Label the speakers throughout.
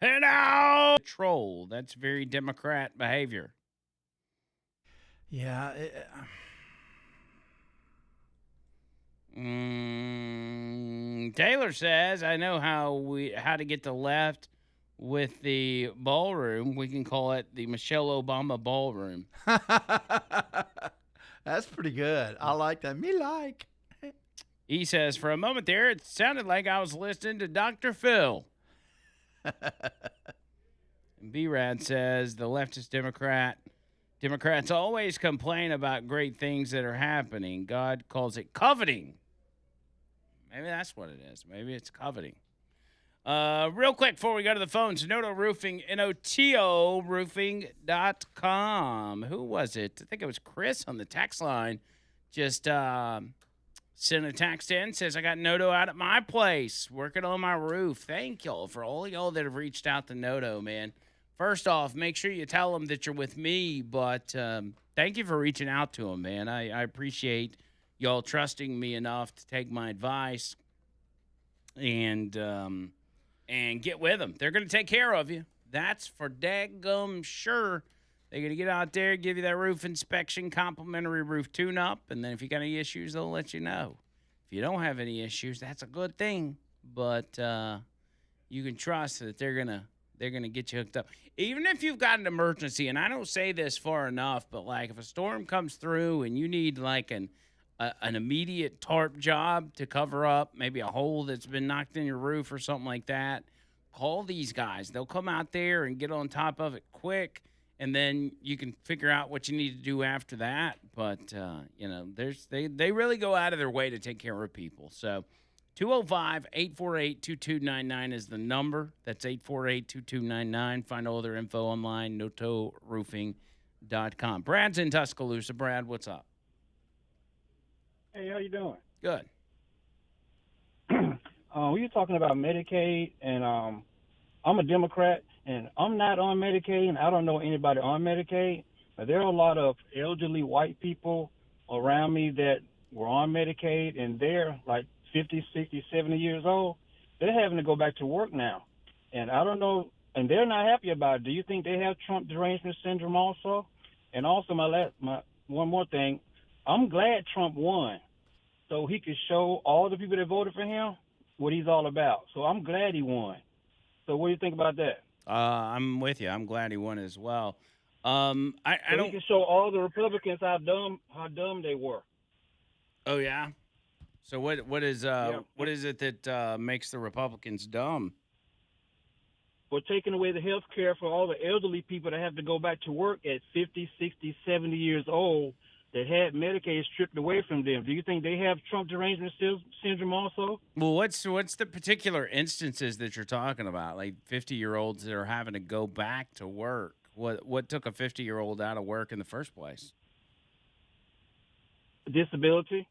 Speaker 1: And now, troll. That's very Democrat behavior.
Speaker 2: Yeah.
Speaker 1: Taylor says, "I know how to get the left with the ballroom. We can call it the Michelle Obama ballroom."
Speaker 2: That's pretty good. I like that. Me like.
Speaker 1: He says, "For a moment there, it sounded like I was listening to Dr. Phil." And B-Rad says, "The leftist Democrats always complain about great things that are happening. God calls it coveting." Maybe that's what it is. Maybe it's coveting. Real quick before we go to the phones, Noto Roofing, Noto Roofing.com. Who was it? I think it was Chris on the text line. Just sent a text in, says, "I got Noto out at my place, working on my roof." Thank y'all for all y'all that have reached out to Noto, man. First off, make sure you tell them that you're with me, but thank you for reaching out to them, man. I appreciate y'all trusting me enough to take my advice and get with them. They're going to take care of you. That's for daggum sure. They're going to get out there, give you that roof inspection, complimentary roof tune-up, and then if you got any issues, they'll let you know. If you don't have any issues, that's a good thing, but you can trust that they're gonna get you hooked up. Even if you've got an emergency, and I don't say this far enough, but like if a storm comes through and you need like an immediate tarp job to cover up maybe a hole that's been knocked in your roof or something like that, call these guys. They'll come out there and get on top of it quick, and then you can figure out what you need to do after that. But they really go out of their way to take care of people. So 205-848-2299 is the number. That's 848-2299. Find all their info online, notoroofing.com. Brad's in Tuscaloosa. Brad, what's up?
Speaker 3: Hey, how you doing?
Speaker 1: Good.
Speaker 3: We were talking about Medicaid, and I'm a Democrat, and I'm not on Medicaid, and I don't know anybody on Medicaid, but there are a lot of elderly white people around me that were on Medicaid, and they're like 50, 60, 70 years old. They're having to go back to work now, and I don't know, and they're not happy about it. Do you think they have Trump derangement syndrome also? And also, my one more thing, I'm glad Trump won, so he could show all the people that voted for him what he's all about. So I'm glad he won. So what do you think about that?
Speaker 1: I'm with you. I'm glad he won as well. I
Speaker 3: So
Speaker 1: don't.
Speaker 3: he can show all the Republicans how dumb they were.
Speaker 1: Oh yeah. So what is
Speaker 3: Yeah.
Speaker 1: what is it that makes the Republicans dumb?
Speaker 3: For taking away the health care for all the elderly people that have to go back to work at 50, 60, 70 years old that had Medicaid stripped away from them. Do you think they have Trump derangement syndrome also?
Speaker 1: Well, what's the particular instances that you're talking about? Like 50-year-olds that are having to go back to work. What took a 50-year-old out of work in the first place?
Speaker 3: Disability.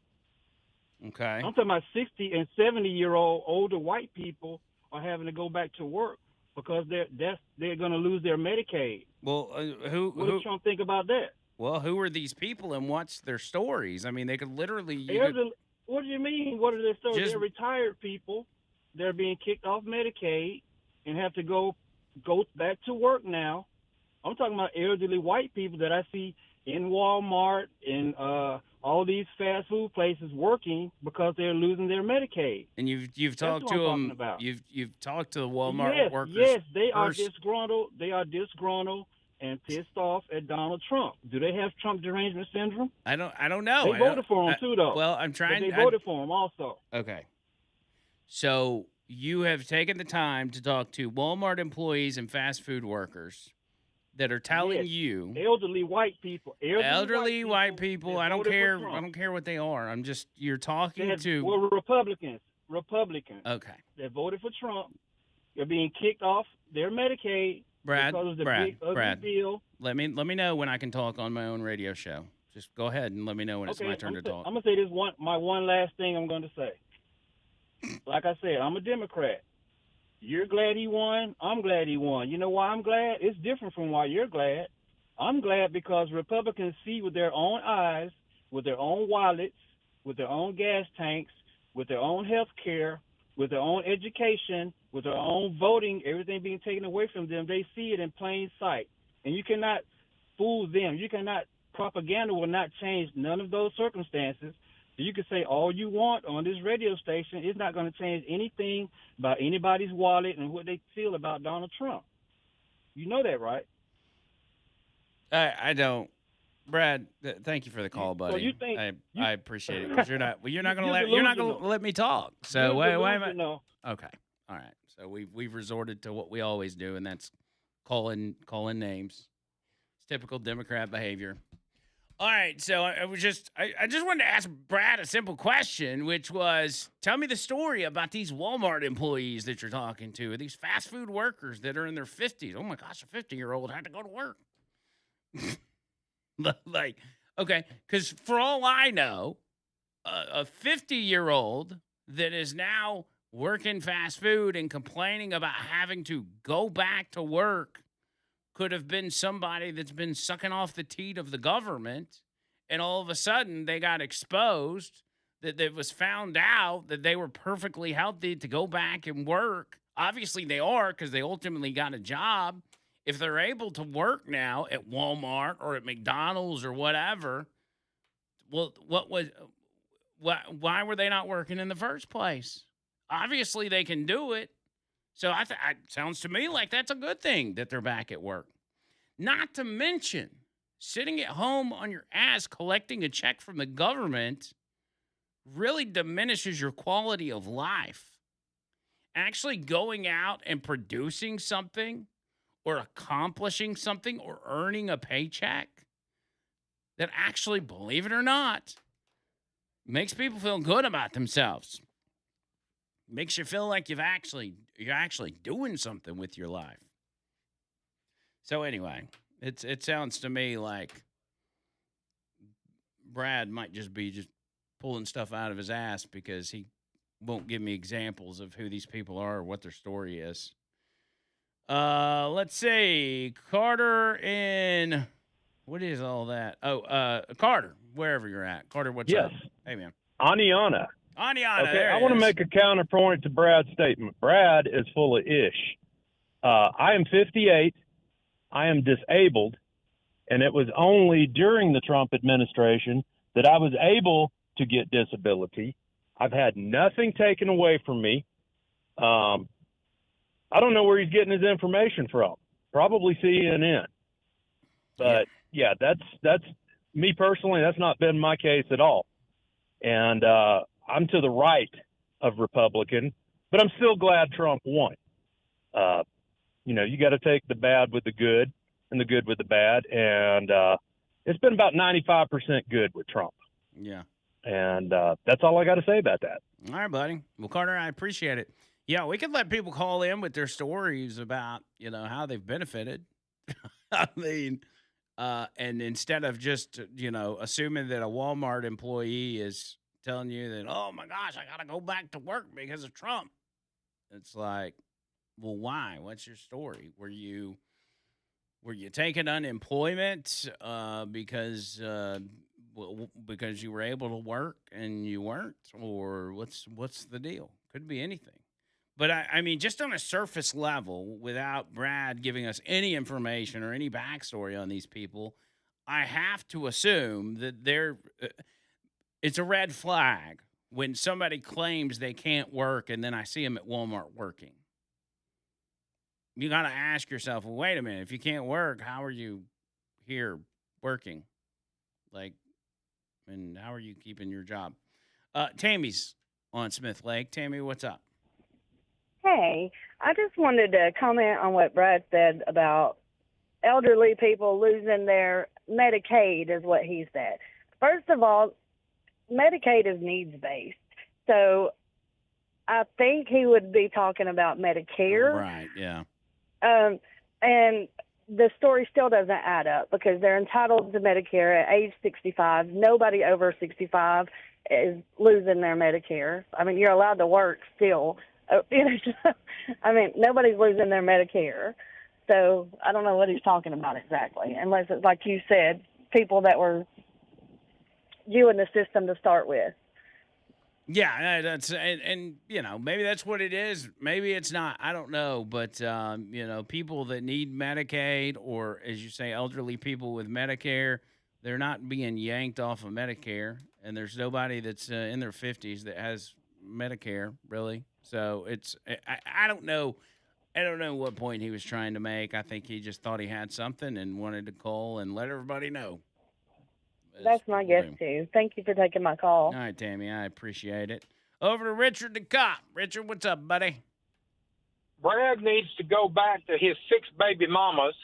Speaker 1: Okay.
Speaker 3: I'm talking about 60 and 70-year-old older white people are having to go back to work because they're going to lose their Medicaid.
Speaker 1: Well,
Speaker 3: What does Trump think about that?
Speaker 1: Well, who are these people and what's their stories? I mean, they could literally.
Speaker 3: What do you mean? What are their stories? They're retired people. They're being kicked off Medicaid and have to go back to work now. I'm talking about elderly white people that I see in Walmart and all these fast food places working because they're losing their Medicaid.
Speaker 1: And you've talked to them. You've talked to the Walmart workers.
Speaker 3: Yes, they are disgruntled. They are disgruntled and pissed off at Donald Trump. Do they have Trump derangement syndrome?
Speaker 1: I don't know.
Speaker 3: They voted for him too, though.
Speaker 1: Well, I'm trying.
Speaker 3: But they voted for him also.
Speaker 1: Okay. So you have taken the time to talk to Walmart employees and fast food workers that are telling you
Speaker 3: elderly white people.
Speaker 1: Elderly white people. I don't care. I don't care what they are. You're talking to.
Speaker 3: Well, Republicans.
Speaker 1: Okay.
Speaker 3: That voted for Trump. They're being kicked off their Medicaid.
Speaker 1: Brad,
Speaker 3: big deal.
Speaker 1: Let me know when I can talk on my own radio show. Just go ahead and let me know when it's my turn to talk.
Speaker 3: I'm gonna say this my one last thing I'm going to say. Like I said, I'm a Democrat. You're glad he won. I'm glad he won. You know why I'm glad? It's different from why you're glad. I'm glad because Republicans see with their own eyes, with their own wallets, with their own gas tanks, with their own health care, with their own education, with their own voting, everything being taken away from them, they see it in plain sight. And you cannot fool them. You cannot, propaganda will not change none of those circumstances. So you can say all you want on this radio station. It's not going to change anything about anybody's wallet and what they feel about Donald Trump. You know that, right?
Speaker 1: I don't. Brad, thank you for the call, buddy.
Speaker 3: Well, you think
Speaker 1: I appreciate it because you're not gonna
Speaker 3: delusional.
Speaker 1: let me talk. So
Speaker 3: You're
Speaker 1: why am I?
Speaker 3: delusional.
Speaker 1: Okay, all right. So we've resorted to what we always do, and that's calling names. It's typical Democrat behavior. All right, so I just wanted to ask Brad a simple question, which was, tell me the story about these Walmart employees that you're talking to, these fast food workers that are in their 50s. Oh my gosh, a 50-year-old had to go to work. Like, okay, because for all I know, a 50-year-old that is now working fast food and complaining about having to go back to work could have been somebody that's been sucking off the teat of the government, and all of a sudden they got exposed, that it was found out that they were perfectly healthy to go back and work. Obviously they are, because they ultimately got a job. If they're able to work now at Walmart or at McDonald's or whatever, well, why were they not working in the first place? Obviously they can do it. So it sounds to me like that's a good thing that they're back at work. Not to mention, sitting at home on your ass collecting a check from the government really diminishes your quality of life. Actually going out and producing something or accomplishing something or earning a paycheck that actually, believe it or not, makes people feel good about themselves. Makes you feel like you're actually doing something with your life. So anyway, it sounds to me like Brad might just be pulling stuff out of his ass because he won't give me examples of who these people are or what their story is. Let's see. Carter in, what is all that? Oh, Carter, wherever you're at. Carter, what's up? Hey, man.
Speaker 4: Aniana.
Speaker 1: Okay,
Speaker 4: I want to make a counterpoint to Brad's statement. Brad is full of ish. I am 58. I am disabled. And it was only during the Trump administration that I was able to get disability. I've had nothing taken away from me. I don't know where he's getting his information from. Probably CNN. But yeah, that's me personally. That's not been my case at all. And I'm to the right of Republican, but I'm still glad Trump won. You got to take the bad with the good and the good with the bad. And it's been about 95% good with Trump.
Speaker 1: Yeah.
Speaker 4: And that's all I got to say about that.
Speaker 1: All right, buddy. Well, Carter, I appreciate it. Yeah, we could let people call in with their stories about, how they've benefited. I mean, and instead of just, assuming that a Walmart employee is telling you that, oh my gosh, I got to go back to work because of Trump. It's like, well, why? What's your story? Were you taking unemployment because you were able to work and you weren't, or what's the deal? Could be anything. But I mean, just on a surface level, without Brad giving us any information or any backstory on these people, I have to assume that it's a red flag when somebody claims they can't work and then I see them at Walmart working. You got to ask yourself, well, wait a minute. If you can't work, how are you here working? And how are you keeping your job? Tammy's on Smith Lake. Tammy, what's up?
Speaker 5: Hey, I just wanted to comment on what Brad said about elderly people losing their Medicaid, is what he said. First of all, Medicaid is needs-based. So I think he would be talking about Medicare.
Speaker 1: Right, yeah.
Speaker 5: And the story still doesn't add up because they're entitled to Medicare at age 65. Nobody over 65 is losing their Medicare. I mean, you're allowed to work still. I mean, nobody's losing their Medicare. So I don't know what he's talking about exactly, unless it's like you said, people that were you in the system to start with.
Speaker 1: Yeah, that's and maybe that's what it is. Maybe it's not. I don't know, but people that need Medicaid or, as you say, elderly people with Medicare, they're not being yanked off of Medicare, and there's nobody that's in their 50s that has Medicare really. So I don't know. I don't know what point he was trying to make. I think he just thought he had something and wanted to call and let everybody know, as
Speaker 5: That's my
Speaker 1: people
Speaker 5: guess
Speaker 1: do.
Speaker 5: too. Thank you for taking my
Speaker 1: All
Speaker 5: call.
Speaker 1: right, Tammy, I appreciate it. Over to Richard the cop. Richard, what's up, buddy?
Speaker 6: Brad needs to go back to his 6 baby mamas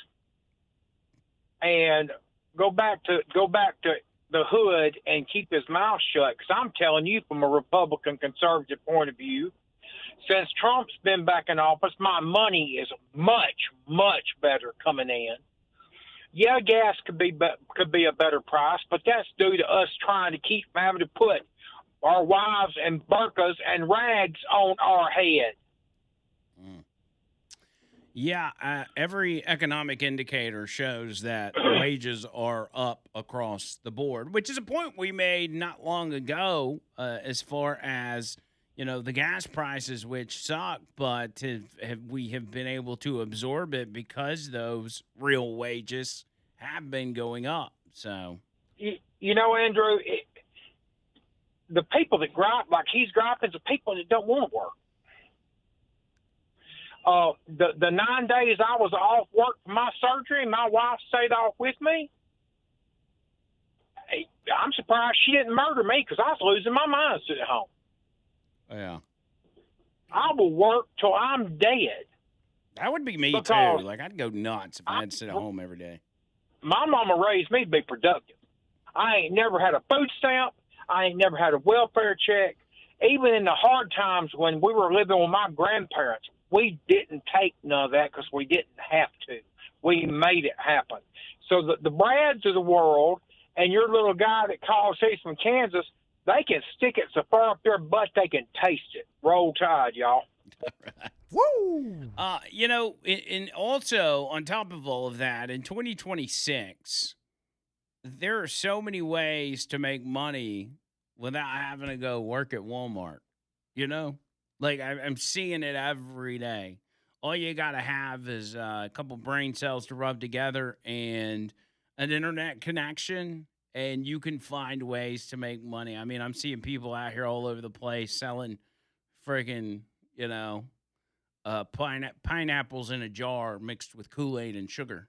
Speaker 6: and go back to the hood and keep his mouth shut. Because I'm telling you, from a Republican conservative point of view, since Trump's been back in office, my money is much, much better coming in. Yeah, gas could be a better price, but that's due to us trying to keep having to put our wives and burqas and rags on our head.
Speaker 1: Yeah, every economic indicator shows that wages are up across the board, which is a point we made not long ago as far as the gas prices, which suck, but we have been able to absorb it because those real wages have been going up. So,
Speaker 6: Andrew, the people that gripe like he's griping is the people that don't want to work. The 9 days I was off work for my surgery, my wife stayed off with me. I'm surprised she didn't murder me because I was losing my mind sitting at home.
Speaker 1: yeah.
Speaker 6: I will work till I'm dead.
Speaker 1: That would be me too.
Speaker 6: Because
Speaker 1: Like, I'd go nuts if I had to sit at home every day.
Speaker 6: My mama raised me to be productive. I ain't never had a food stamp. I ain't never had a welfare check. Even in the hard times when we were living with my grandparents, we didn't take none of that because we didn't have to. We made it happen. So the Brads of the world and your little guy that calls he's from Kansas, they can stick it so far up their butt they can taste it. Roll Tide, y'all.
Speaker 2: Woo!
Speaker 1: And also on top of all of that, in 2026, there are so many ways to make money without having to go work at Walmart. Like I'm seeing it every day. All you got to have is a couple brain cells to rub together and an internet connection, and you can find ways to make money. I mean, I'm seeing people out here all over the place selling freaking, pineapples in a jar mixed with Kool-Aid and sugar.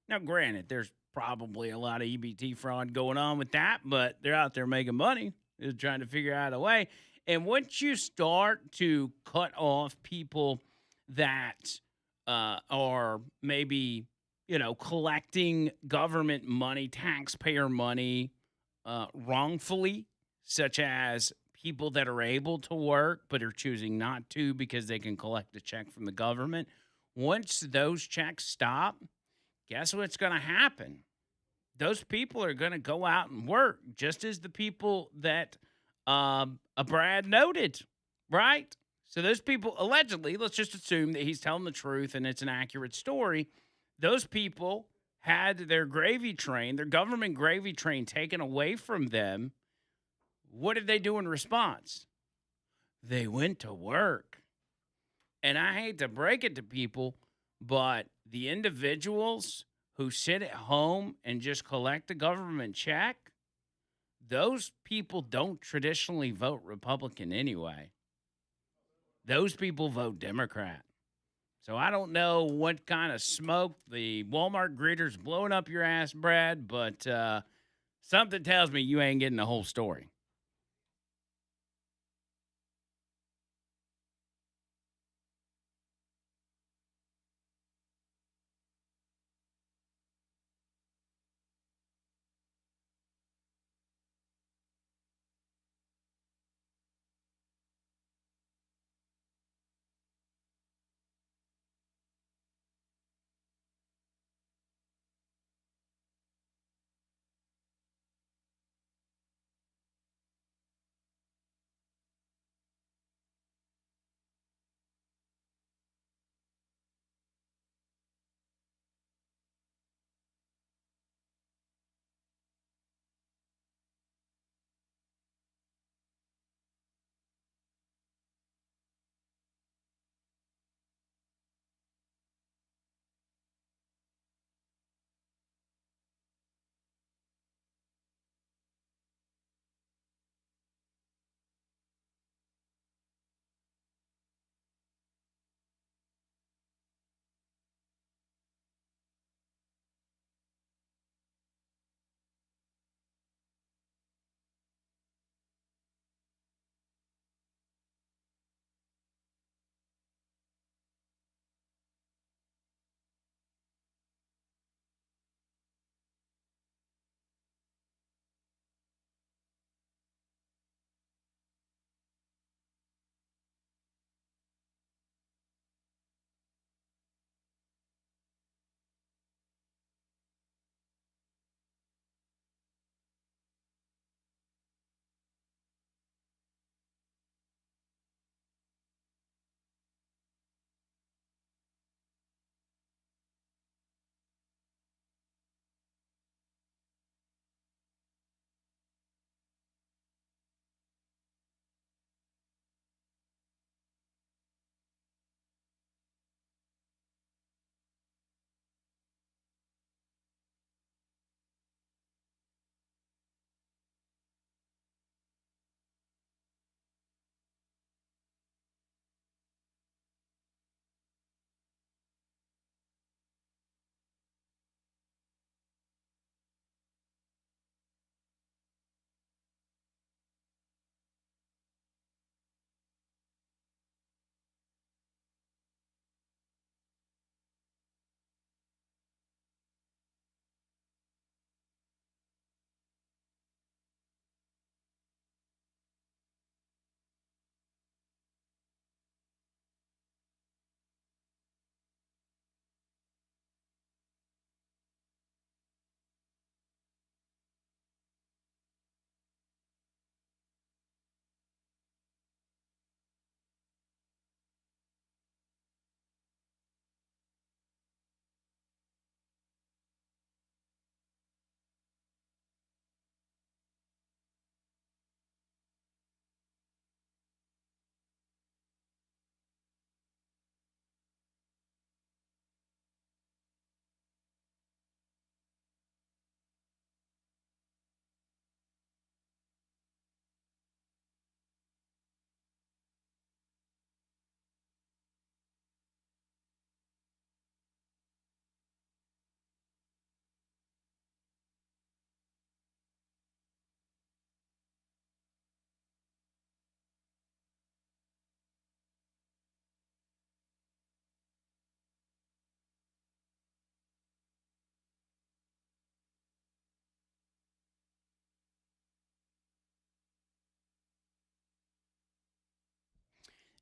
Speaker 1: Now, granted, there's probably a lot of EBT fraud going on with that, but they're out there making money. They're trying to figure out a way. And once you start to cut off people that are maybe, collecting government money, taxpayer money wrongfully, such as people that are able to work but are choosing not to because they can collect a check from the government, once those checks stop, guess what's going to happen? Those people are going to go out and work, just as the people that Brad noted, right? So those people, allegedly, let's just assume that he's telling the truth and it's an accurate story. Those people had their gravy train, their government gravy train taken away from them. What did they do in response? They went to work. And I hate to break it to people, but the individuals who sit at home and just collect a government check, those people don't traditionally vote Republican anyway. Those people vote Democrat. So I don't know what kind of smoke the Walmart greeter's blowing up your ass, Brad, but something tells me you ain't getting the whole story.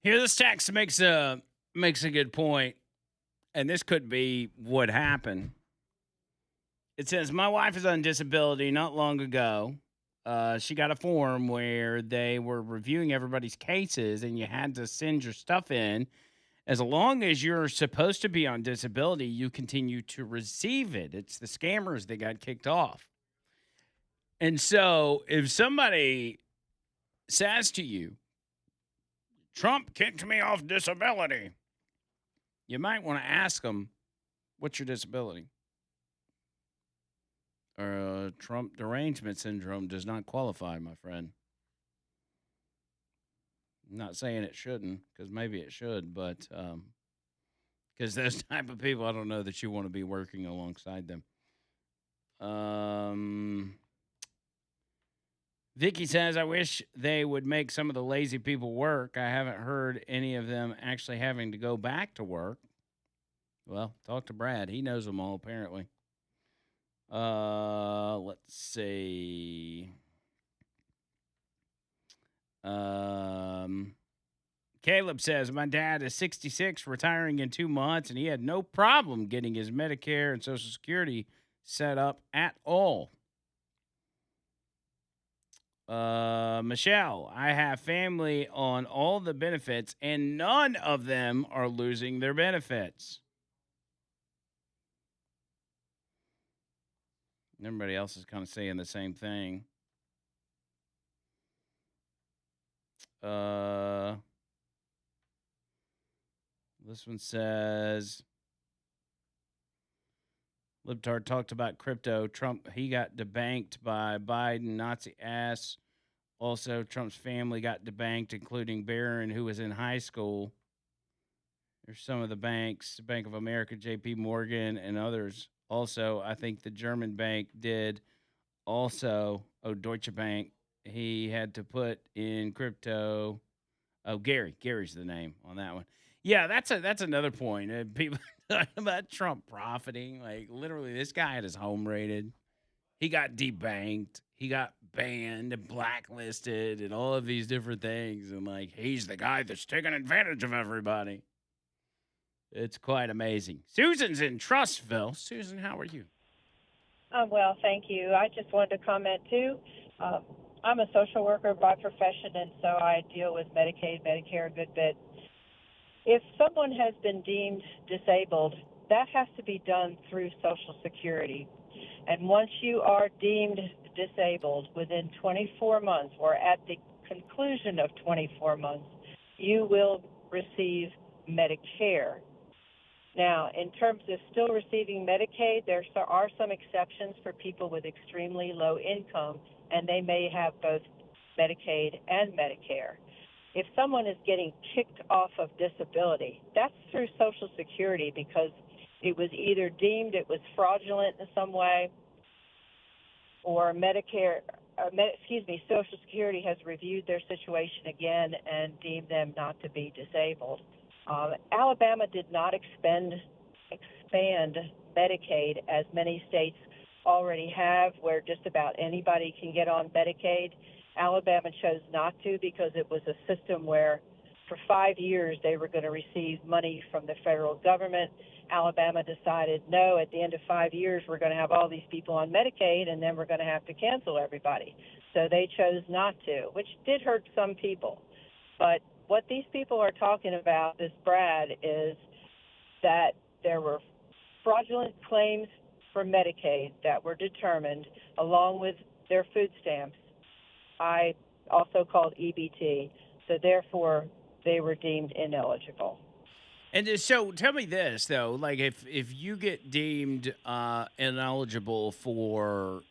Speaker 1: Here, this text makes a good point, and this could be what happened. It says, my wife is on disability not long ago. She got a form where they were reviewing everybody's cases, and you had to send your stuff in. As long as you're supposed to be on disability, you continue to receive it. It's the scammers that got kicked off. And so if somebody says to you, Trump kicked me off disability, you might want to ask them, what's your disability? Trump derangement syndrome does not qualify, my friend. I'm not saying it shouldn't, because maybe it should, but because those type of people, I don't know that you want to be working alongside them. Vicky says, I wish they would make some of the lazy people work. I haven't heard any of them actually having to go back to work. Well, talk to Brad. He knows them all, apparently. Let's see. Caleb says, my dad is 66, retiring in 2 months, and he had no problem getting his Medicare and Social Security set up at all. Michelle, I have family on all the benefits, and none of them are losing their benefits. Everybody else is kind of saying the same thing. This one says, Libtard talked about crypto. Trump, he got debanked by Biden, Nazi ass. Also, Trump's family got debanked, including Barron, who was in high school. There's some of the banks, Bank of America, J.P. Morgan, and others. Also, I think the German bank did. Also, Deutsche Bank, he had to put in crypto. Oh, Gary's the name on that one. Yeah, that's another point. People talking about Trump profiting. Like, literally, this guy had his home raided. He got debanked. He got banned and blacklisted and all of these different things. And, like, he's the guy that's taking advantage of everybody. It's quite amazing. Susan's in Trustville. Susan, how are you?
Speaker 7: Well, thank you. I just wanted to comment, too. I'm a social worker by profession, and so I deal with Medicaid, Medicare a good bit. If someone has been deemed disabled, that has to be done through Social Security. And once you are deemed disabled within 24 months or at the conclusion of 24 months, you will receive Medicare. Now, in terms of still receiving Medicaid, there are some exceptions for people with extremely low income, and they may have both Medicaid and Medicare. If someone is getting kicked off of disability, that's through Social Security because it was either deemed it was fraudulent in some way or Social Security has reviewed their situation again and deemed them not to be disabled. Alabama did not expand Medicaid as many states already have, where just about anybody can get on Medicaid. Alabama chose not to because it was a system where for 5 years they were going to receive money from the federal government. Alabama decided, no, at the end of 5 years we're going to have all these people on Medicaid and then we're going to have to cancel everybody. So they chose not to, which did hurt some people. But what these people are talking about, this Brad, is that there were fraudulent claims for Medicaid that were determined along with their food stamps. I also called EBT. So therefore, they were deemed ineligible.
Speaker 1: And so tell me this, though. Like, if you get deemed ineligible for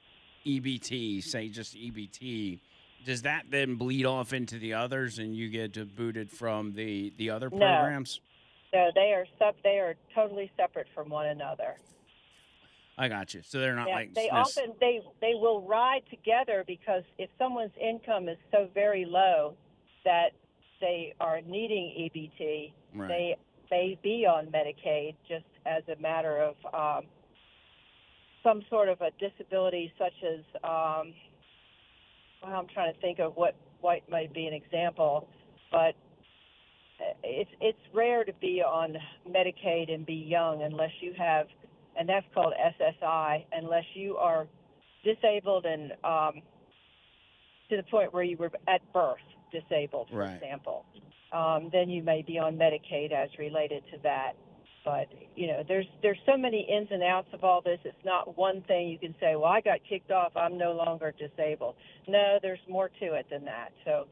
Speaker 1: EBT, say just EBT, does that then bleed off into the others and you get booted from the other programs?
Speaker 7: No, they are totally separate from one another.
Speaker 1: I got you. So they're not like
Speaker 7: they often they will ride together because if someone's income is so very low that they are needing EBT,
Speaker 1: right,
Speaker 7: they may be on Medicaid just as a matter of some sort of a disability, such as I'm trying to think of what might be an example, but It's rare to be on Medicaid and be young unless you have, and that's called SSI, unless you are disabled and to the point where you were at birth disabled, for
Speaker 1: Right.
Speaker 7: example. Then you may be on Medicaid as related to that. But there's so many ins and outs of all this. It's not one thing you can say, well, I got kicked off, I'm no longer disabled. No, there's more to it than that. So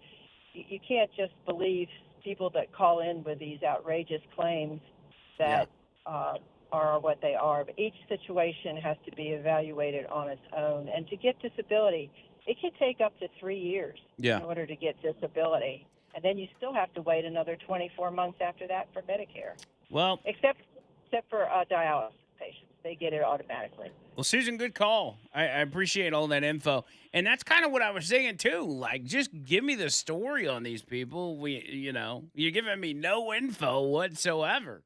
Speaker 7: you can't just believe people that call in with these outrageous claims that are what they are. But each situation has to be evaluated on its own. And to get disability, it can take up to 3 years in order to get disability. And then you still have to wait another 24 months after that for Medicare.
Speaker 1: Well,
Speaker 7: Except for dialysis patients. They get it automatically.
Speaker 1: Well, Susan, good call. I appreciate all that info. And that's kind of what I was saying, too. Like, just give me the story on these people. You're giving me no info whatsoever.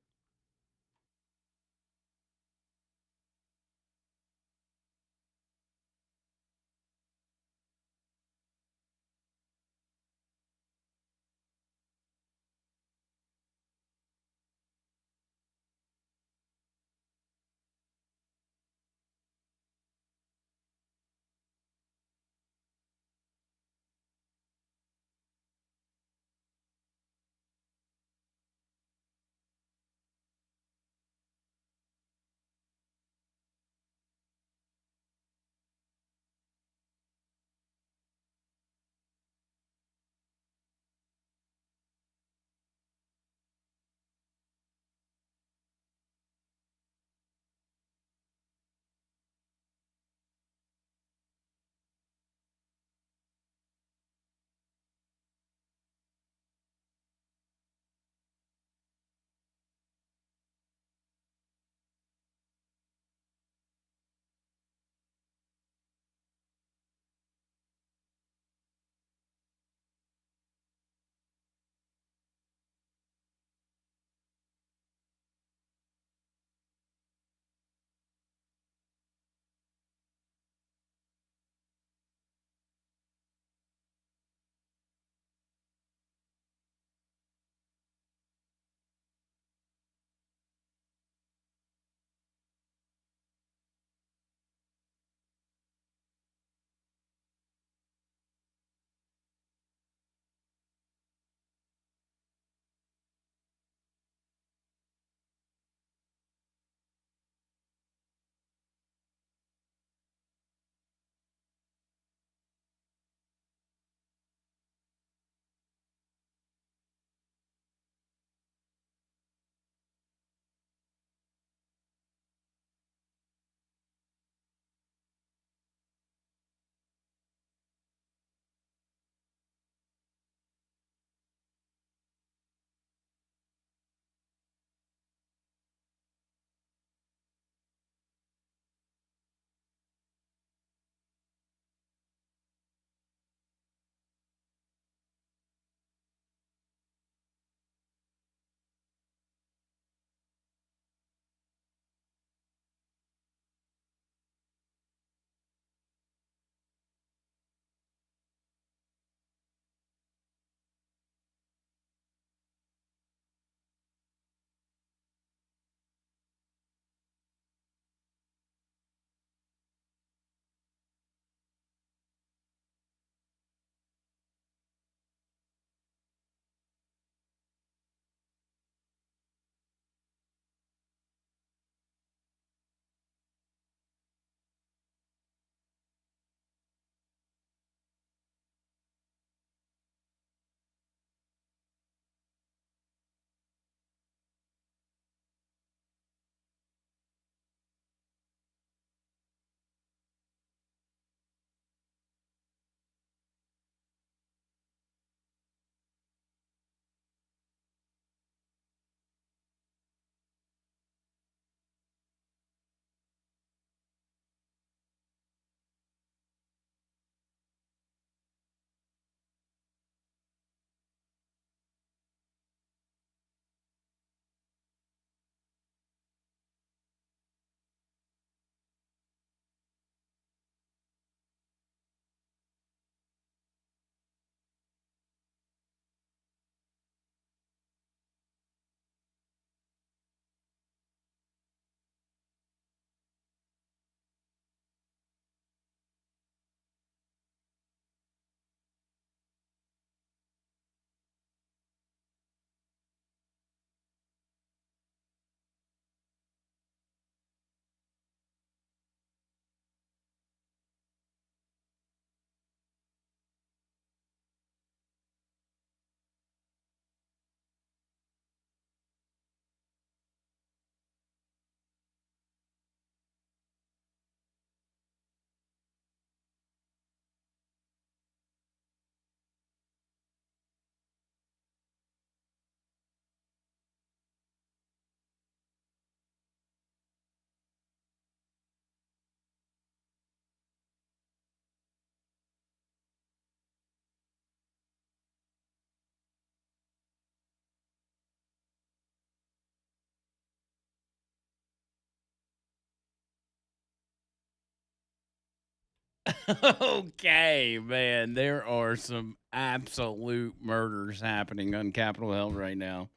Speaker 1: Okay, man. There are some absolute murders happening on Capitol Hill right now.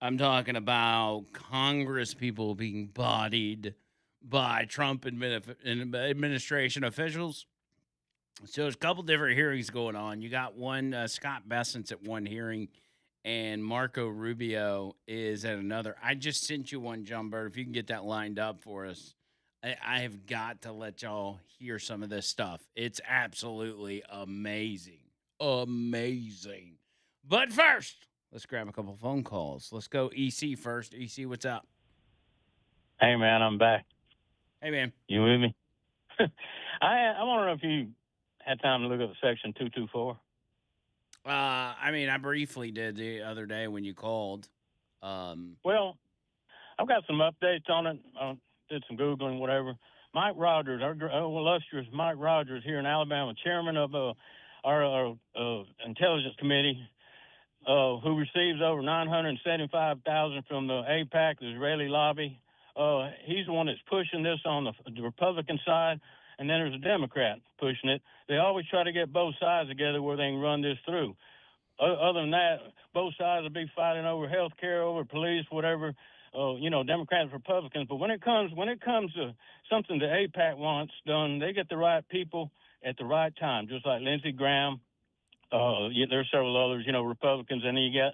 Speaker 1: I'm talking about Congress people being bodied by Trump administration officials. So there's a couple different hearings going on. You got one, Scott Bessent's at one hearing, and Marco Rubio is at another. I just sent you one, John Bird. If you can get that lined up for us, I have got to let y'all hear some of this stuff. It's absolutely amazing. Amazing. But first, let's grab a couple phone calls. Let's go EC first. EC, what's up?
Speaker 4: Hey, man, I'm back.
Speaker 1: Hey, man.
Speaker 4: You with me? I want to know if you had time to look up Section 224.
Speaker 1: I briefly did the other day when you called.
Speaker 4: Well, I've got some updates on it. Did some Googling, whatever. Mike Rogers, our illustrious Mike Rogers here in Alabama, chairman of our Intelligence Committee, who receives over $975,000 from the AIPAC, the Israeli lobby. He's the one that's pushing this on the Republican side, and then there's a Democrat pushing it. They always try to get both sides together where they can run this through. Other than that, both sides will be fighting over health care, over police, whatever. Democrats, Republicans. But when it comes to something the AIPAC wants done, they get the right people at the right time, just like Lindsey Graham. There's several others, Republicans, and then you got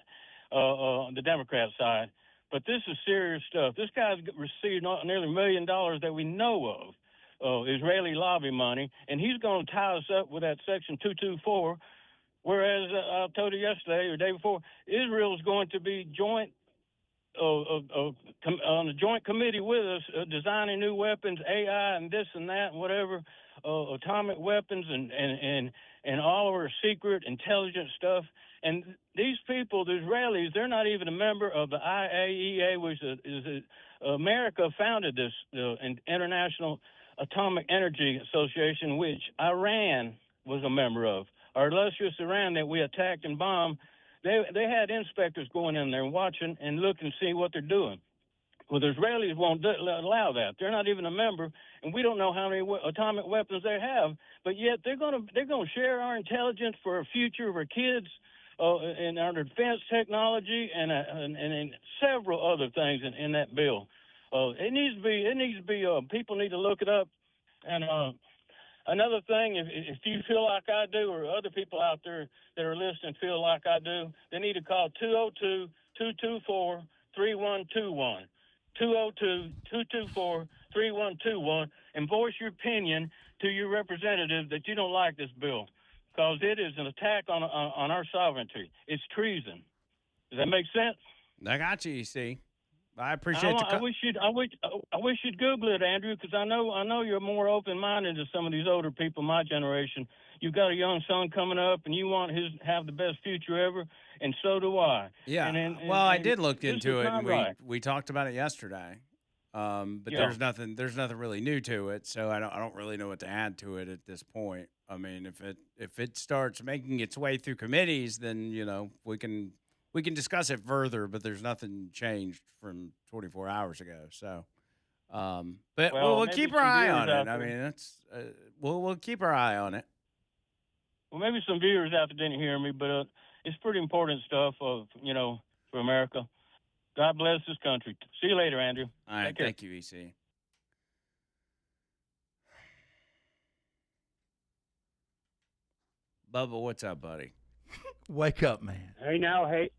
Speaker 4: the Democrat side. But this is serious stuff. This guy's received nearly $1 million that we know of, Israeli lobby money, and he's going to tie us up with that Section 224, whereas I told you yesterday or the day before, Israel is going to be on the joint committee with us, designing new weapons, AI and this and that and whatever, atomic weapons and all of our secret intelligence stuff. And these people, the Israelis, they're not even a member of the IAEA, which is America founded this International Atomic Energy Association, which Iran was a member of. Our illustrious Iran that we attacked and bombed. They had inspectors going in there and watching and looking and see what they're doing. Well, the Israelis won't allow that. They're not even a member, and we don't know how many atomic weapons they have. But yet they're going to share our intelligence for our future of our kids, and our defense technology, and several other things in that bill. It needs to be. People need to look it up. And another thing, if you feel like I do, or other people out there that are listening feel like I do, they need to call 202-224-3121. 202-224-3121 and voice your opinion to your representative that you don't like this bill, because it is an attack on our sovereignty. It's treason. Does that make sense?
Speaker 1: I got you, EC. I appreciate
Speaker 4: I wish you'd Google it, Andrew, because I know you're more open-minded to some of these older people, my generation. You've got a young son coming up, and you want his have the best future ever, and so do I.
Speaker 1: Yeah. I did look into it, and we talked about it yesterday. But there's nothing really new to it, so I don't really know what to add to it at this point. I mean, if it starts making its way through committees, then we can discuss it further, but there's nothing changed from 24 hours ago. So, but we'll keep our eye on it. I mean, that's we'll keep our eye on it.
Speaker 4: Well, maybe some viewers out there didn't hear me, but it's pretty important stuff for America. God bless this country. See you later, Andrew.
Speaker 1: All right, thank you, EC. Bubba, what's up, buddy?
Speaker 2: Wake up, man.
Speaker 8: Hey now, hey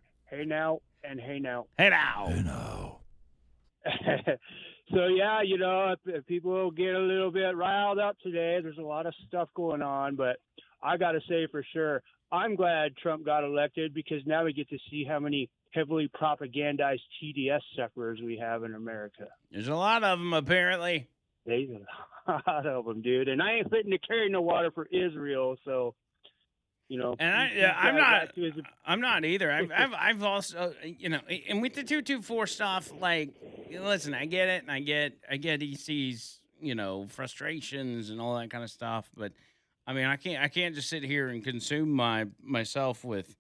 Speaker 8: now, and hey now.
Speaker 1: Hey now.
Speaker 2: Hey now.
Speaker 8: So yeah, if people get a little bit riled up today, there's a lot of stuff going on, but I got to say for sure, I'm glad Trump got elected, because now we get to see how many heavily propagandized TDS sufferers we have in America.
Speaker 1: There's a lot of them, apparently.
Speaker 8: There's a lot of them, dude. And I ain't fitting to carry no water for Israel, so
Speaker 1: And I'm not either. I've also, and with the 224 stuff, like, listen, I get it, and I get EC's, frustrations and all that kind of stuff, but I mean, I can't just sit here and consume myself with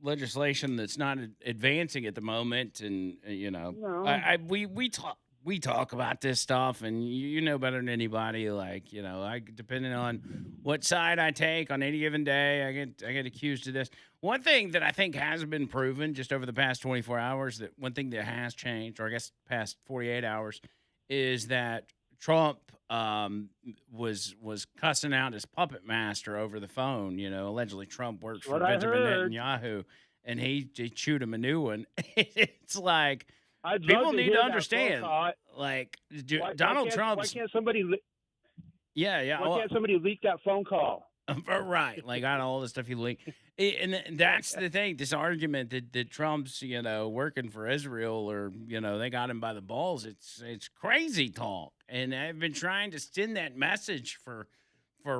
Speaker 1: legislation that's not advancing at the moment, and
Speaker 8: No.
Speaker 1: we we talk about this stuff, and you know better than anybody. Like, depending on what side I take on any given day, I get accused of this. One thing that I think has been proven just over the past 24 hours, that one thing that has changed, or I guess past 48 hours, is that Trump was cussing out his puppet master over the phone. Allegedly Trump works for
Speaker 8: What I
Speaker 1: Benjamin
Speaker 8: heard.
Speaker 1: Netanyahu, and he chewed him a new one. It's like
Speaker 8: I'd love
Speaker 1: people
Speaker 8: to
Speaker 1: need
Speaker 8: hear
Speaker 1: to
Speaker 8: that phone
Speaker 1: understand.
Speaker 8: call.
Speaker 1: Like
Speaker 8: Why
Speaker 1: Donald Trump's
Speaker 8: can't somebody?
Speaker 1: yeah.
Speaker 8: Why can't somebody leak that phone call?
Speaker 1: Right, like on all the stuff you leak, and that's the thing. This argument that Trump's working for Israel, or they got him by the balls. It's crazy talk, and I've been trying to send that message for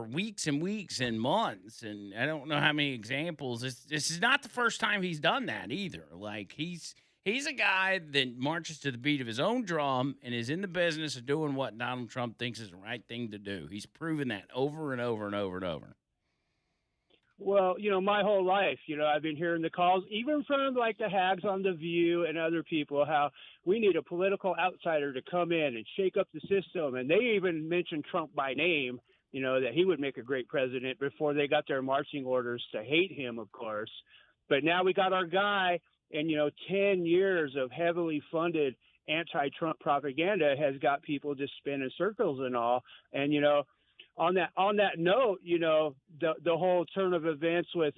Speaker 1: weeks and weeks and months, and I don't know how many examples. This is not the first time he's done that either. Like he's a guy that marches to the beat of his own drum and is in the business of doing what Donald Trump thinks is the right thing to do. He's proven that over and over and over and over.
Speaker 8: Well, my whole life, I've been hearing the calls, even from like the hags on The View and other people, how we need a political outsider to come in and shake up the system. And they even mentioned Trump by name, that he would make a great president before they got their marching orders to hate him, of course. But now we got our guy, and, 10 years of heavily funded anti-Trump propaganda has got people just spinning circles and all. And, on that note, the whole turn of events with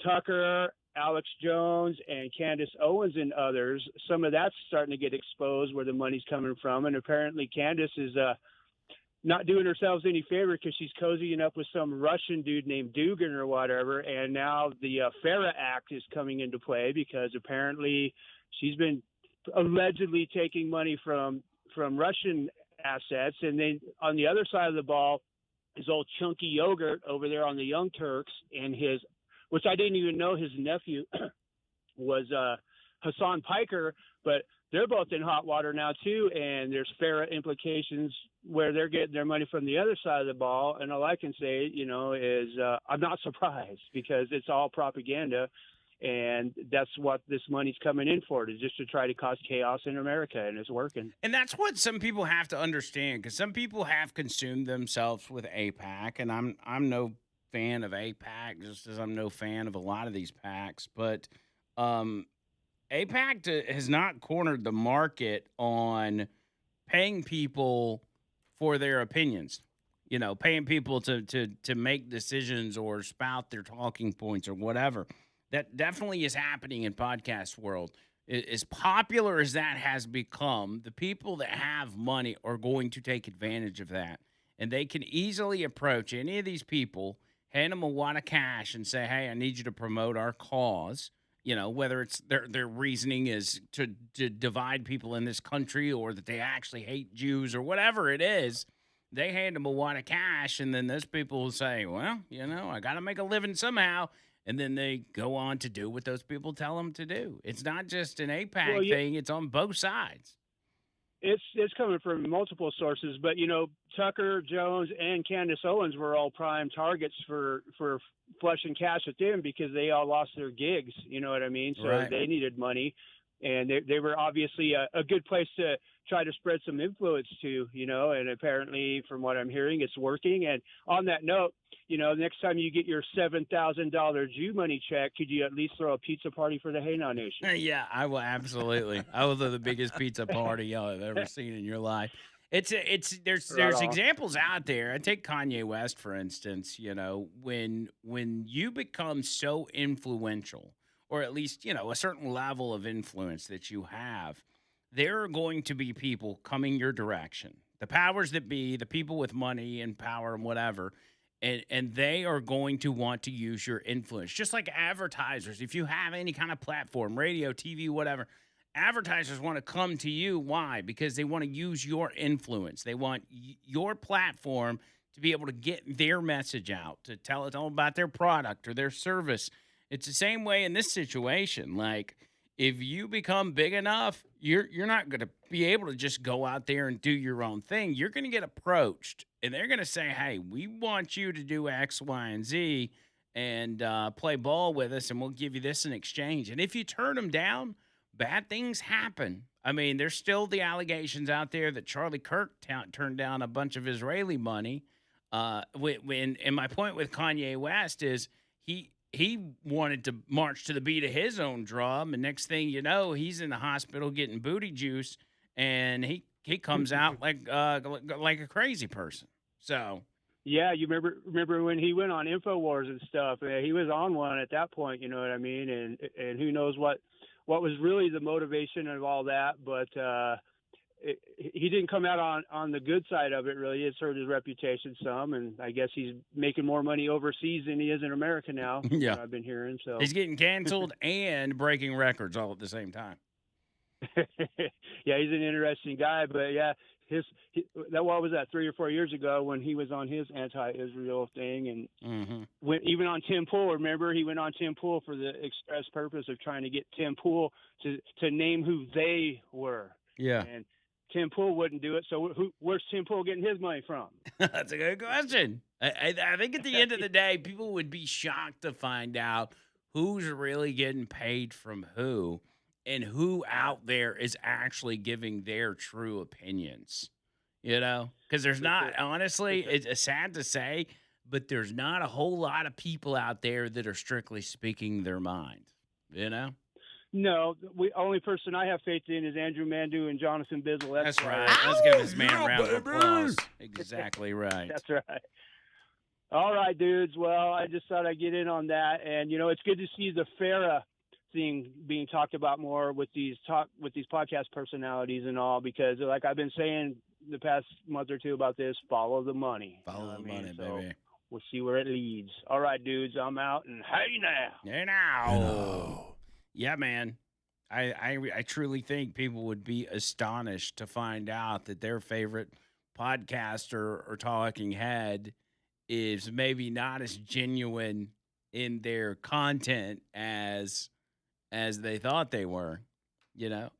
Speaker 8: Tucker, Alex Jones, and Candace Owens and others, some of that's starting to get exposed where the money's coming from. And apparently Candace is not doing herself any favor because she's cozying up with some Russian dude named Dugan or whatever. And now the FARA Act is coming into play because apparently she's been allegedly taking money from Russian assets. And then on the other side of the ball is old Chunky Yogurt over there on the Young Turks, and which I didn't even know his nephew was Hassan Piker, but they're both in hot water now too. And there's FARA implications where they're getting their money from the other side of the ball. And all I can say, is I'm not surprised because it's all propaganda. And that's what this money's coming in for, to just to try to cause chaos in America, and it's working.
Speaker 1: And that's what some people have to understand, because some people have consumed themselves with AIPAC, and I'm no fan of AIPAC, just as I'm no fan of a lot of these PACs. But AIPAC has not cornered the market on paying people for their opinions. Paying people to make decisions or spout their talking points or whatever. That definitely is happening in podcast world. As popular as that has become, the people that have money are going to take advantage of that. And they can easily approach any of these people, hand them a wad of cash and say, hey, I need you to promote our cause. Whether it's their reasoning is to divide people in this country, or that they actually hate Jews, or whatever it is. They hand them a wad of cash, and then those people will say, well, I got to make a living somehow. And then they go on to do what those people tell them to do. It's not just an AIPAC thing. It's on both sides.
Speaker 8: It's coming from multiple sources. But, Tucker, Jones, and Candace Owens were all prime targets for flushing cash at them because they all lost their gigs. You know what I mean? So
Speaker 1: Right.
Speaker 8: They needed money. And they were obviously a good place to try to spread some influence to, and apparently from what I'm hearing, it's working. And on that note, next time you get your $7,000 Jew money check, could you at least throw a pizza party for the Haynow Nation?
Speaker 1: Yeah, I will absolutely. I will throw the biggest pizza party y'all have ever seen in your life. There's examples out there. I take Kanye West, for instance. When you become so influential, or at least, a certain level of influence that you have, there are going to be people coming your direction. The powers that be, the people with money and power and whatever, and they are going to want to use your influence. Just like advertisers, if you have any kind of platform, radio, TV, whatever, advertisers want to come to you. Why? Because they want to use your influence. They want your platform to be able to get their message out, to tell it all about their product or their service. It's the same way in this situation. Like, if you become big enough, you're not going to be able to just go out there and do your own thing. You're going to get approached, and they're going to say, hey, we want you to do X, Y, and Z and play ball with us, and we'll give you this in exchange. And if you turn them down, bad things happen. I mean, there's still the allegations out there that Charlie Kirk turned down a bunch of Israeli money. And my point with Kanye West is he wanted to march to the beat of his own drum, and next thing you know, he's in the hospital getting booty juice, and he comes out like a crazy person. So.
Speaker 8: Yeah, you remember when he went on InfoWars and stuff? He was on one at that point, you know what I mean? And who knows what was really the motivation of all that? But he didn't come out on the good side of it. Really, it's hurt his reputation some, and I guess he's making more money overseas than he is in America now.
Speaker 1: Yeah,
Speaker 8: I've been hearing. So
Speaker 1: he's getting canceled and breaking records all at the same time.
Speaker 8: Yeah, he's an interesting guy, but yeah. What was that 3 or 4 years ago when he was on his anti-Israel thing, and even on Tim Pool. Remember, he went on Tim Pool for the express purpose of trying to get Tim Pool to name who they were.
Speaker 1: Yeah,
Speaker 8: and Tim Pool wouldn't do it. So where's Tim Pool getting his money from?
Speaker 1: That's a good question. I think at the end of the day, people would be shocked to find out who's really getting paid from who. And who out there is actually giving their true opinions, Because there's not, honestly, it's sad to say, but there's not a whole lot of people out there that are strictly speaking their mind,
Speaker 8: No, the only person I have faith in is Andrew Mandu and Jonathan Bizzle. That's
Speaker 1: right. Let's give this man a round of applause. Exactly right.
Speaker 8: That's right. All right, dudes. Well, I just thought I'd get in on that. And, it's good to see the Farah thing being talked about more with these podcast personalities and all, because like I've been saying the past month or two about this, follow the money.
Speaker 1: Follow the money,
Speaker 8: so
Speaker 1: baby.
Speaker 8: We'll see where it leads. All right, dudes, I'm out, and hey now.
Speaker 1: Hey now. Yeah, man. I truly think people would be astonished to find out that their favorite podcaster or talking head is maybe not as genuine in their content as they thought they were, and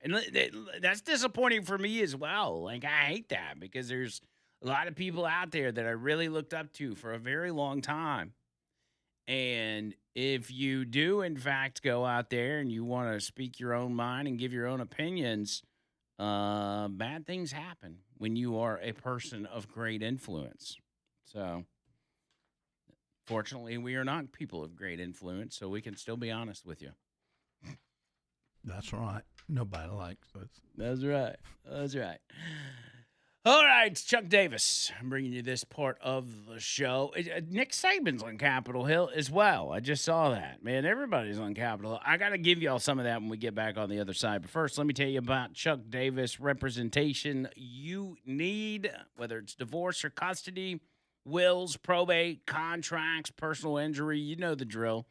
Speaker 1: that's disappointing for me as well. Like, I hate that because there's a lot of people out there that I really looked up to for a very long time. And if you do, in fact, go out there and you want to speak your own mind and give your own opinions, bad things happen when you are a person of great influence. So, fortunately, we are not people of great influence, so we can still be honest with you.
Speaker 2: That's right. Nobody likes us.
Speaker 1: That's right. That's right. All right, it's Chuck Davis. I'm bringing you this part of the show. Nick Saban's on Capitol Hill as well. I just saw that. Man, everybody's on Capitol Hill. I got to give y'all some of that when we get back on the other side. But first, let me tell you about Chuck Davis representation you need, whether it's divorce or custody, wills, probate, contracts, personal injury. You know the drill.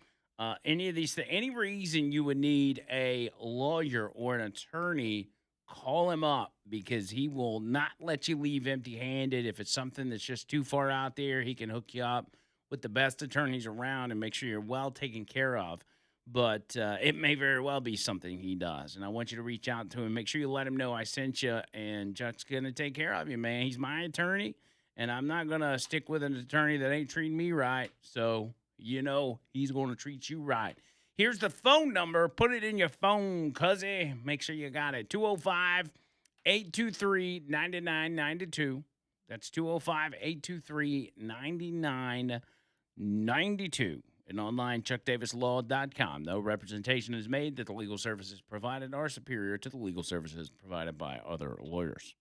Speaker 1: Any of these things, any reason you would need a lawyer or an attorney, call him up because he will not let you leave empty-handed. If it's something that's just too far out there, he can hook you up with the best attorneys around and make sure you're well taken care of. But it may very well be something he does. And I want you to reach out to him. Make sure you let him know I sent you, and Chuck's going to take care of you, man. He's my attorney, and I'm not going to stick with an attorney that ain't treating me right. So he's going to treat you right. Here's the phone number. Put it in your phone, cuzzy. Make sure you got it. 205-823-9992. That's 205-823-9992. And online, chuckdavislaw.com. No representation is made that the legal services provided are superior to the legal services provided by other lawyers.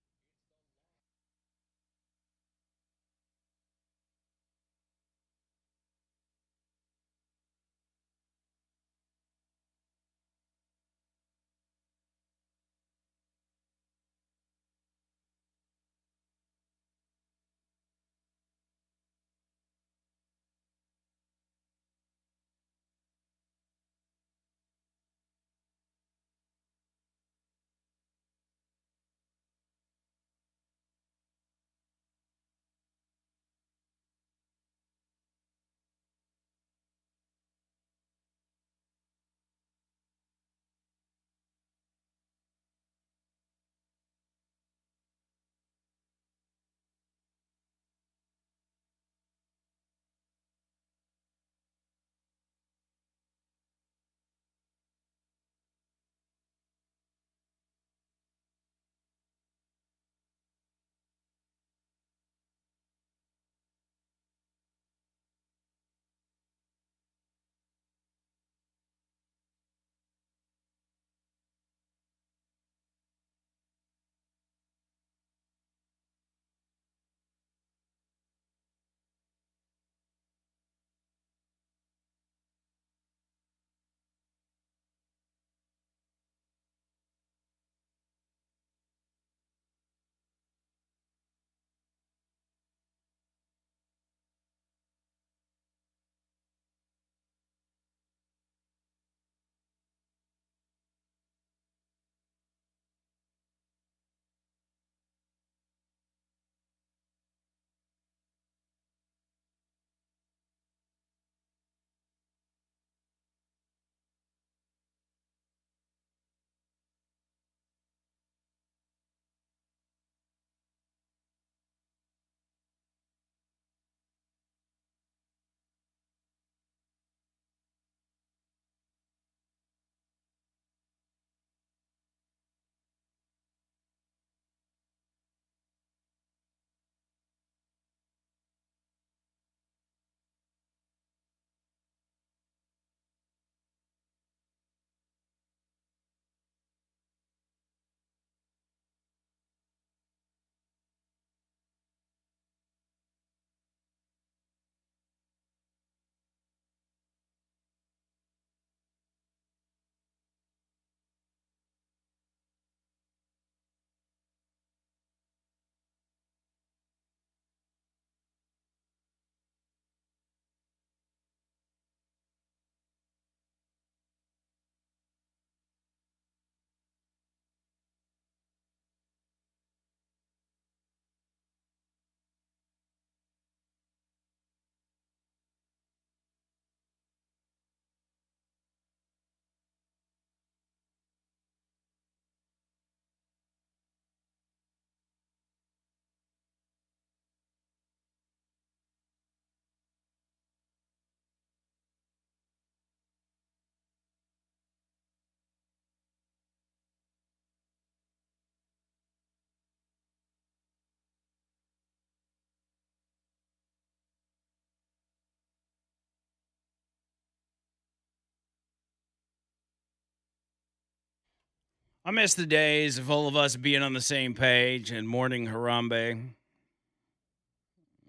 Speaker 1: I miss the days of all of us being on the same page and mourning Harambe.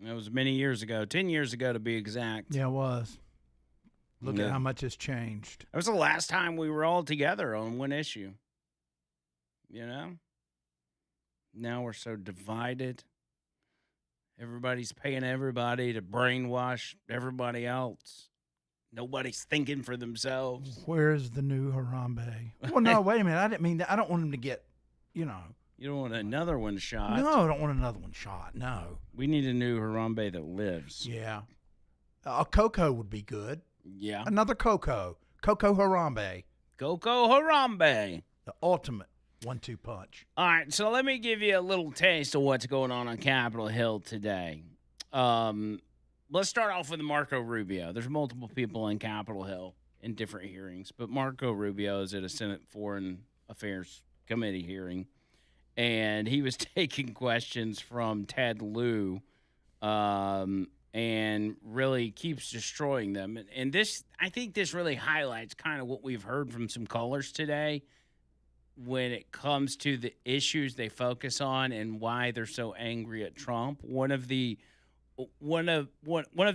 Speaker 1: That was many years ago, 10 years ago to be exact.
Speaker 2: Yeah, it was. Look
Speaker 1: Yeah.
Speaker 2: at how much has changed.
Speaker 1: That was the last time we were all together on one issue. You know? Now we're so divided. Everybody's paying everybody to brainwash everybody else. Nobody's thinking for themselves.
Speaker 2: Where's the new Harambe? Well, no, wait a minute. I didn't mean that. I don't want him to get,
Speaker 1: You don't want another one shot.
Speaker 2: No, I don't want another one shot. No.
Speaker 1: We need a new Harambe that lives.
Speaker 2: Yeah. A Coco would be good.
Speaker 1: Yeah.
Speaker 2: Another Coco. Coco Harambe.
Speaker 1: Coco Harambe.
Speaker 2: The ultimate 1-2 punch.
Speaker 1: All right, so let me give you a little taste of what's going on Capitol Hill today. Let's start off with Marco Rubio. There's multiple people in Capitol Hill in different hearings, but Marco Rubio is at a Senate Foreign Affairs Committee hearing, and he was taking questions from Ted Lieu and really keeps destroying them. And this, I think this really highlights kind of what we've heard from some callers today when it comes to the issues they focus on and why they're so angry at Trump. One of the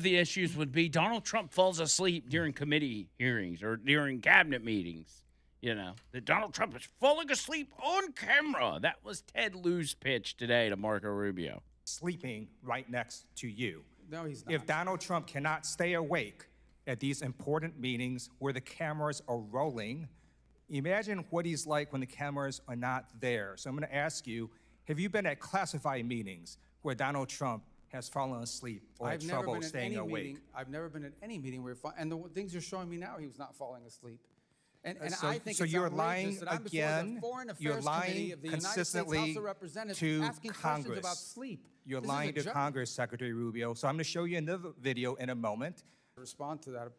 Speaker 1: issues would be Donald Trump falls asleep during committee hearings or during cabinet meetings. That Donald Trump is falling asleep on camera. That was Ted Lieu's pitch today to Marco Rubio.
Speaker 9: Sleeping right next to you.
Speaker 10: No, he's not.
Speaker 9: If Donald Trump cannot stay awake at these important meetings where the cameras are rolling, imagine what he's like when the cameras are not there. So I'm going to ask you, have you been at classified meetings where Donald Trump has fallen asleep or had trouble staying awake?
Speaker 10: I've never been at any meeting where, and the things you're showing me now, he was not falling asleep. And
Speaker 9: So-
Speaker 10: I think
Speaker 9: so
Speaker 10: it's
Speaker 9: you're
Speaker 10: outrageous
Speaker 9: lying
Speaker 10: that I'm before the
Speaker 9: again.
Speaker 10: Foreign Affairs
Speaker 9: You're lying
Speaker 10: Committee of the United States
Speaker 9: consistently
Speaker 10: House of Representatives
Speaker 9: to
Speaker 10: asking questions about
Speaker 9: Congress.
Speaker 10: sleep.
Speaker 9: You're
Speaker 10: This is a
Speaker 9: lying to
Speaker 10: joke.
Speaker 9: Congress, Secretary Rubio. So I'm going to show you another video in a moment.
Speaker 10: Respond to that,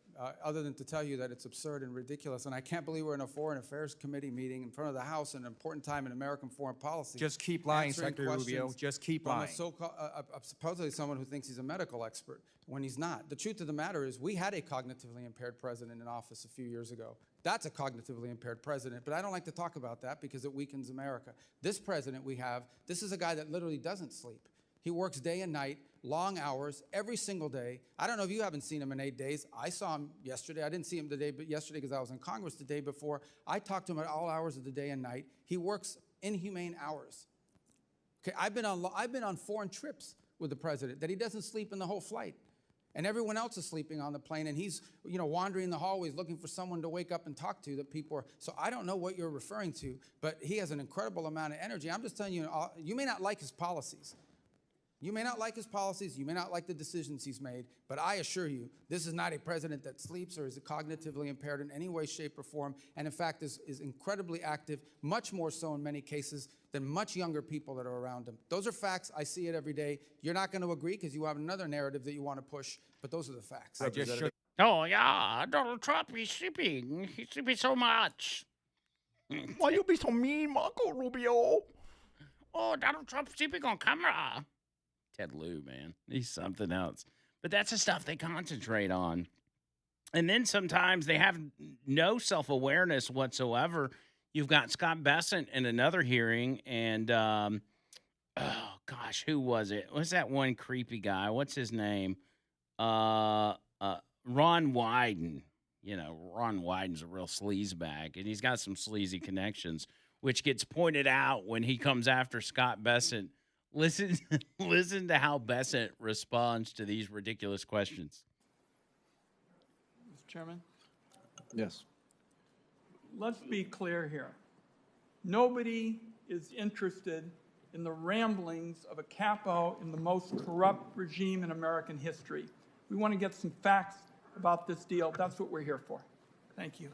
Speaker 10: other than to tell you that it's absurd and ridiculous. And I can't believe we're in a Foreign Affairs Committee meeting in front of the House, an important time in American foreign policy.
Speaker 9: Just keep lying,
Speaker 10: answering
Speaker 9: Secretary Rubio.
Speaker 10: questions
Speaker 9: Just keep
Speaker 10: from a
Speaker 9: lying.
Speaker 10: so-called, supposedly someone who thinks he's a medical expert when he's not. The truth of the matter is we had a cognitively impaired president in office a few years ago. That's a cognitively impaired president, but I don't like to talk about that because it weakens America. This president we have, this is a guy that literally doesn't sleep. He works day and night, long hours, every single day. I don't know if you haven't seen him in 8 days. I saw him yesterday. I didn't see him today, but yesterday because I was in Congress the day before. I talked to him at all hours of the day and night. He works inhumane hours. Okay, I've been on foreign trips with the president that he doesn't sleep in the whole flight. And everyone else is sleeping on the plane, and he's, wandering the hallways looking for someone to wake up and talk to that people are. So I don't know what you're referring to, but he has an incredible amount of energy. I'm just telling you, you may not like his policies. You may not like his policies, you may not like the decisions he's made, but I assure you, this is not a president that sleeps or is cognitively impaired in any way, shape, or form, and in fact is incredibly active, much more so in many cases than much younger people that are around him. Those are facts. I see it every day. You're not going to agree because you have another narrative that you want to push, but those are the facts.
Speaker 9: I just showed
Speaker 1: Oh, yeah, Donald Trump, he's sleeping. He's sleeping so much.
Speaker 2: Why you be so mean, Marco Rubio?
Speaker 1: Oh, Donald Trump's sleeping on camera. Ted Lieu, man. He's something else. But that's the stuff they concentrate on. And then sometimes they have no self-awareness whatsoever. You've got Scott Bessent in another hearing, and, oh, gosh, who was it? What's that one creepy guy? What's his name? Ron Wyden. Ron Wyden's a real sleazebag, and he's got some sleazy connections, which gets pointed out when he comes after Scott Bessent. Listen to how Bessent responds to these ridiculous questions.
Speaker 11: Mr. Chairman?
Speaker 12: Yes.
Speaker 11: Let's be clear here. Nobody is interested in the ramblings of a capo in the most corrupt regime in American history. We want to get some facts about this deal. That's what we're here for. Thank you.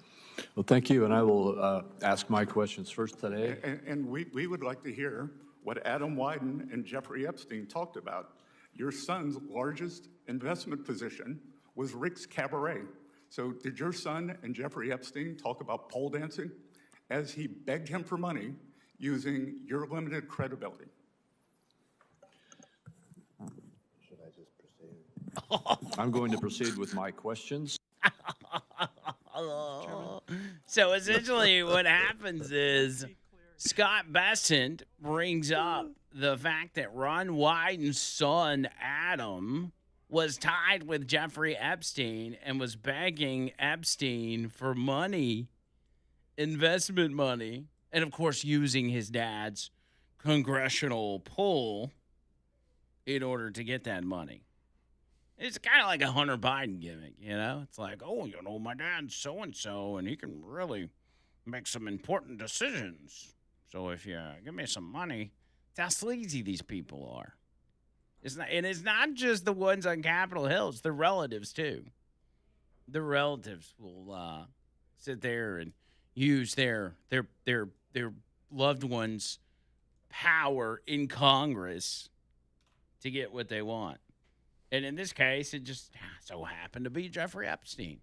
Speaker 12: Well, thank you, and I will ask my questions first today.
Speaker 13: And we would like to hear what Adam Wyden and Jeffrey Epstein talked about. Your son's largest investment position was Rick's Cabaret. So did your son and Jeffrey Epstein talk about pole dancing as he begged him for money using your limited credibility?
Speaker 12: Should I just proceed? I'm going to proceed with my questions.
Speaker 1: So essentially what happens is Scott Bessent brings up the fact that Ron Wyden's son, Adam, was tied with Jeffrey Epstein and was begging Epstein for money, investment money, and, of course, using his dad's congressional pull in order to get that money. It's kind of like a Hunter Biden gimmick, you know? It's like, oh, you know, my dad's so-and-so, and he can really make some important decisions. So if you give me some money, that's how sleazy these people are. It's not just the ones on Capitol Hill. It's the relatives, too. The relatives will sit there and use their loved ones' power in Congress to get what they want. And in this case, it just so happened to be Jeffrey Epstein.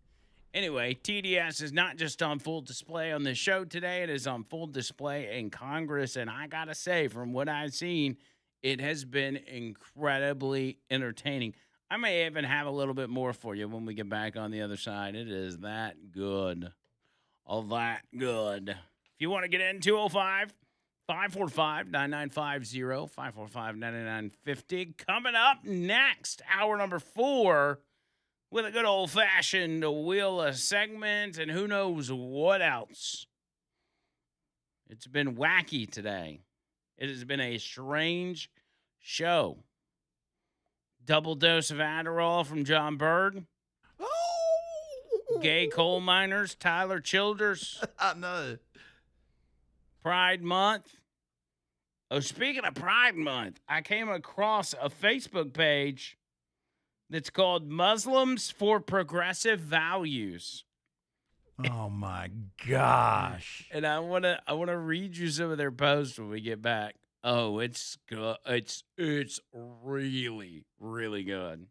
Speaker 1: Anyway, TDS is not just on full display on the show today. It is on full display in Congress. And I got to say, from what I've seen, it has been incredibly entertaining. I may even have a little bit more for you when we get back on the other side. It is that good. All that good. If you want to get in, 205 545 9950, 545 9950. Coming up next, hour number 4, with a good old-fashioned wheel of segment and who knows what else. It's been wacky today. It has been a strange show. Double dose of Adderall from John Bird. Gay coal miners, Tyler Childers.
Speaker 2: I know.
Speaker 1: Pride Month. Oh, speaking of Pride Month, I came across a Facebook page that's called Muslims for Progressive Values.
Speaker 2: Oh my gosh.
Speaker 1: And I wanna read you some of their posts when we get back. Oh, it's good. It's really, really good.